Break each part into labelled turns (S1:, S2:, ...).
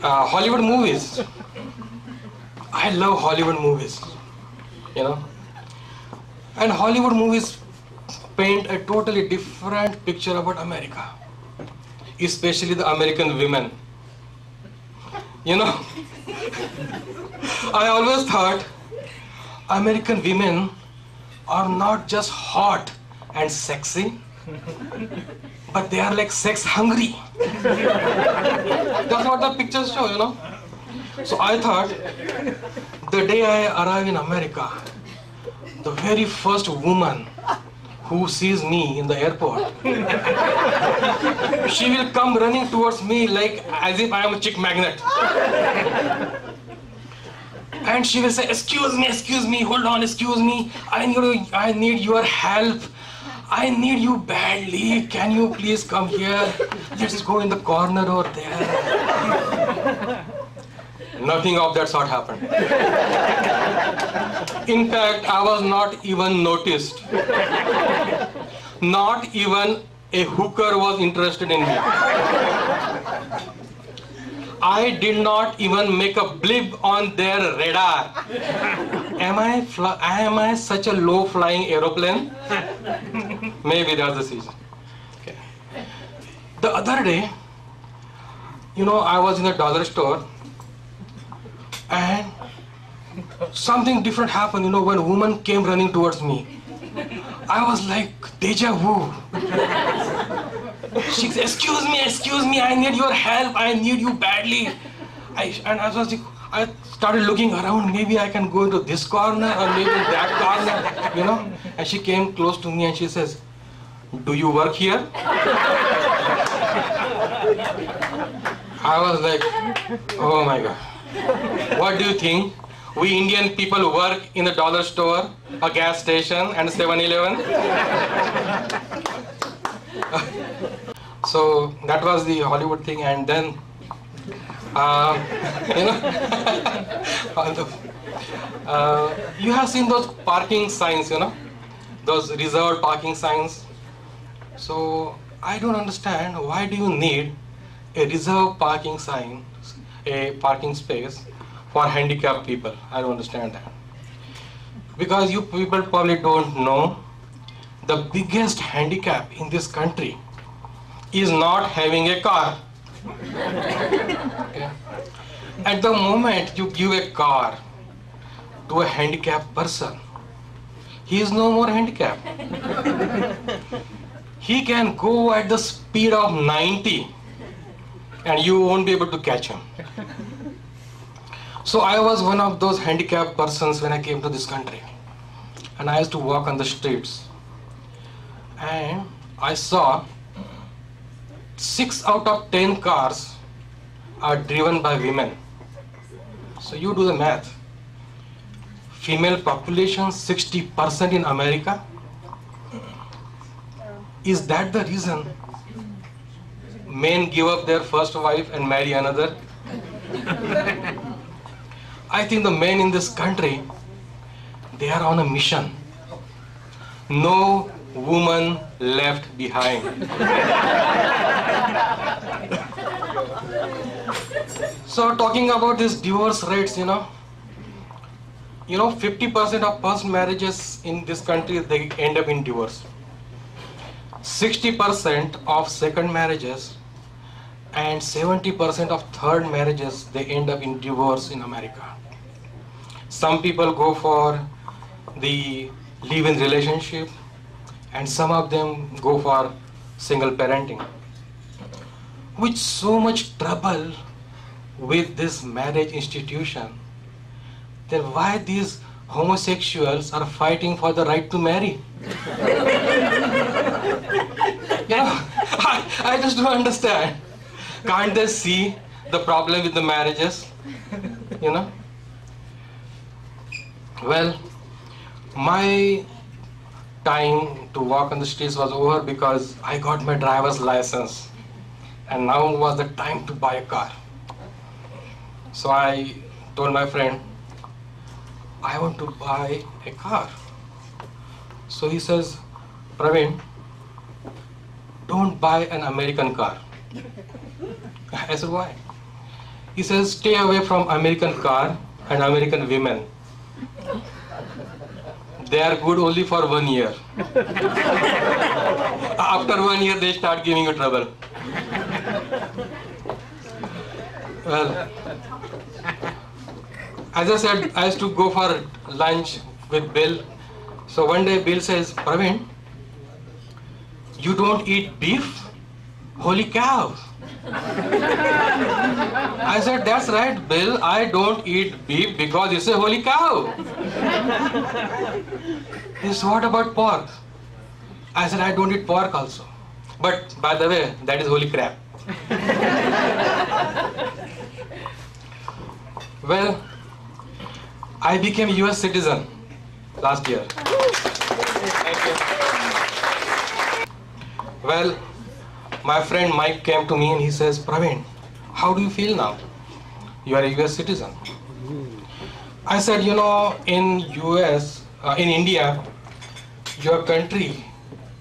S1: Hollywood movies. I love Hollywood movies, you know. And Hollywood movies paint a totally different picture about America, especially the American women. You know, I always thought American women are not just hot and sexy, but they are like sex hungry. That's what the pictures show, you know. So I thought, the day I arrive in America, the very first woman who sees me in the airport, she will come running towards me like as if I am a chick magnet. And she will say, excuse me, hold on, excuse me, I need your help. I need you badly. Can you please come here? Let's go in the corner over there. Nothing of that sort happened. In fact, I was not even noticed. Not even a hooker was interested in me. I did not even make a blip on their radar. Am I such a low-flying aeroplane? Maybe that's the season. Okay. The other day, you know, I was in a dollar store and something different happened, you know, when a woman came running towards me. I was like, deja vu. She said, excuse me, I need your help, I need you badly. I started looking around, maybe I can go into this corner or maybe that corner, you know. And she came close to me and she says, do you work here? I was like, oh my God. What do you think? We Indian people work in a dollar store, a gas station, and 7-Eleven. So that was the Hollywood thing, and then, you know, you have seen those parking signs, you know, those reserved parking signs. So I don't understand, why do you need a reserved parking sign, a parking space for handicapped people? I don't understand that. Because you people probably don't know, the biggest handicap in this country is not having a car. Okay. At the moment you give a car to a handicapped person, he is no more handicapped. He can go at the speed of 90 and you won't be able to catch him. So I was one of those handicapped persons when I came to this country, and I used to walk on the streets, and I saw 6 out of 10 cars are driven by women. So you do the math. Female population 60% in America. Is that the reason men give up their first wife and marry another? I think the men in this country, they are on a mission. No woman left behind. So talking about this divorce rates, you know, 50% of first marriages in this country, they end up in divorce. 60% of second marriages and 70% of third marriages, they end up in divorce in America. Some people go for the live-in relationship, and some of them go for single parenting. With so much trouble with this marriage institution, then why these homosexuals are fighting for the right to marry? I just don't understand. Can't they see the problem with the marriages? Well, my time to walk on the streets was over because I got my driver's license, and now was the time to buy a car. So I told my friend, I want to buy a car. So he says, Praveen, don't buy an American car. I said, why? He says, stay away from American car and American women. They are good only for 1 year. After 1 year, they start giving you trouble. Well, as I said, I used to go for lunch with Bill. So one day Bill says, Praveen, you don't eat beef? Holy cow. I said, that's right, Bill. I don't eat beef because you say holy cow. He said, what about pork? I said, I don't eat pork also. But by the way, that is holy crap. Well, I became US citizen last year. Thank you. Well, my friend Mike came to me and he says, Praveen, how do you feel now? You are a US citizen. I said, you know, in India, your country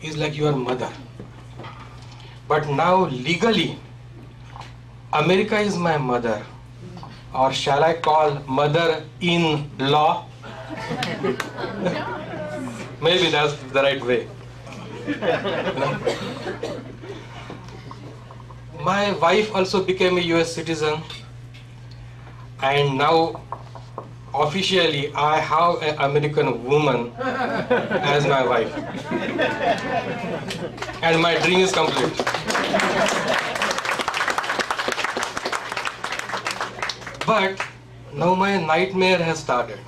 S1: is like your mother. But now legally, America is my mother. Or shall I call mother-in-law? Maybe that's the right way. My wife also became a US citizen, and now officially I have an American woman as my wife. And my dream is complete. But now my nightmare has started.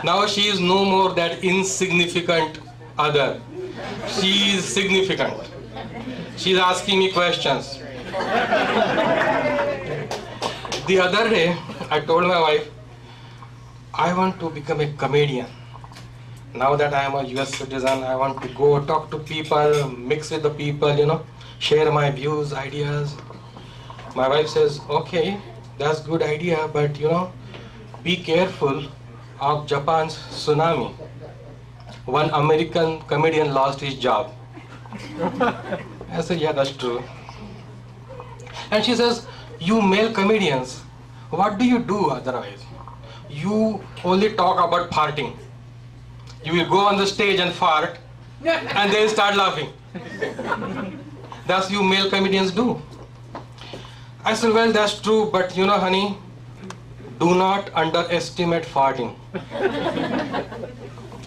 S1: Now she is no more that insignificant other. She is significant. She is asking me questions. The other day, I told my wife, I want to become a comedian. Now that I am a US citizen, I want to go talk to people, mix with the people, you know, share my views, ideas. My wife says, okay, that's good idea, but you know, be careful of Japan's tsunami. One American comedian lost his job. I said, yeah, that's true. And she says, you male comedians, what do you do otherwise? You only talk about farting. You will go on the stage and fart, and they start laughing. That's you male comedians do. I said, well, that's true, but you know, honey, do not underestimate farting.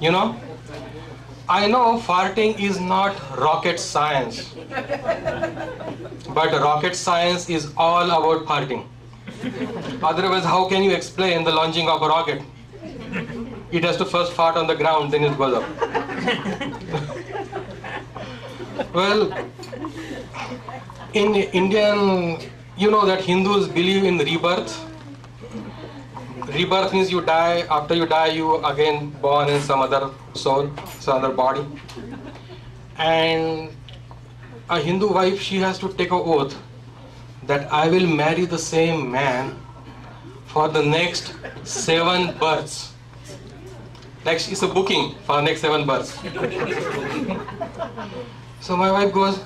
S1: You know, I know farting is not rocket science, but rocket science is all about farting. Otherwise, how can you explain the launching of a rocket? It has to first fart on the ground, then it goes up. Well, in Indian, you know that Hindus believe in rebirth. Rebirth means you die, after you die you again born in some other soul, some other body. And a Hindu wife, she has to take an oath that I will marry the same man for the next 7 births. Like it's a booking for the next 7 births. So my wife goes,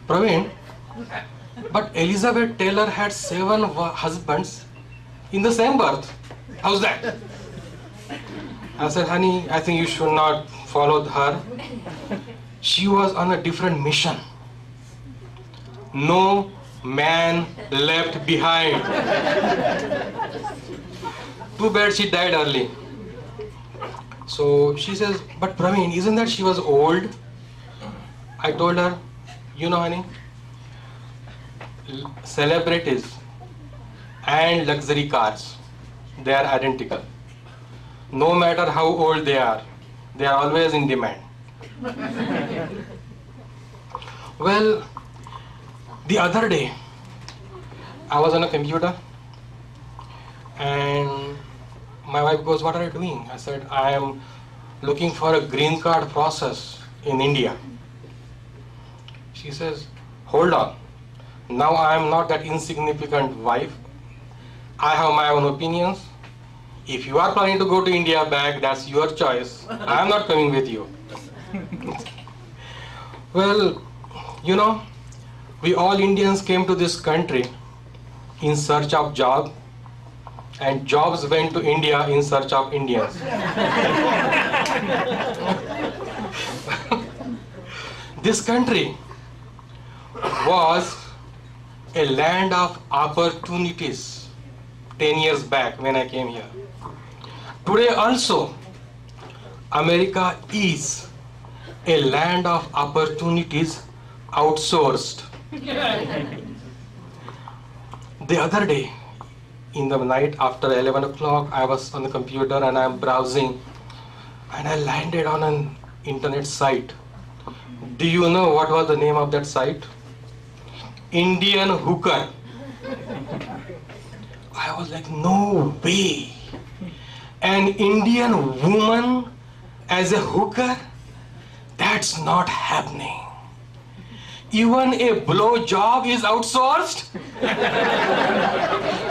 S1: Praveen, but Elizabeth Taylor had 7 husbands in the same birth. How's that? I said, honey, I think you should not follow her. She was on a different mission. No man left behind. Too bad she died early. So she says, but Praveen, isn't that she was old? I told her, you know, honey, celebrities and luxury cars, they are identical. No matter how old they are always in demand. Well, the other day, I was on a computer and my wife goes, what are you doing? I said, I am looking for a green card process in India. She says, hold on. Now I am not that insignificant wife. I have my own opinions. If you are planning to go to India back, that's your choice. I am not coming with you. Well, you know, we all Indians came to this country in search of job, and jobs went to India in search of Indians. This country was a land of opportunities 10 years back when I came here. Today also, America is a land of opportunities outsourced. The other day, in the night after 11 o'clock, I was on the computer and I'm browsing, and I landed on an internet site. Do you know what was the name of that site? Indian Hooker. I was like, no way. An Indian woman as a hooker? That's not happening. Even a blow job is outsourced?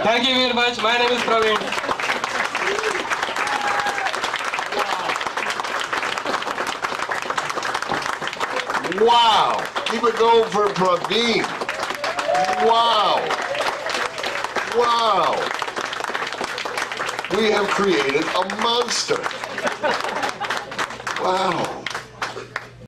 S1: Thank you very much. My name is Praveen.
S2: Wow. Keep it going for Praveen. Wow. Wow. We have created a monster. Wow.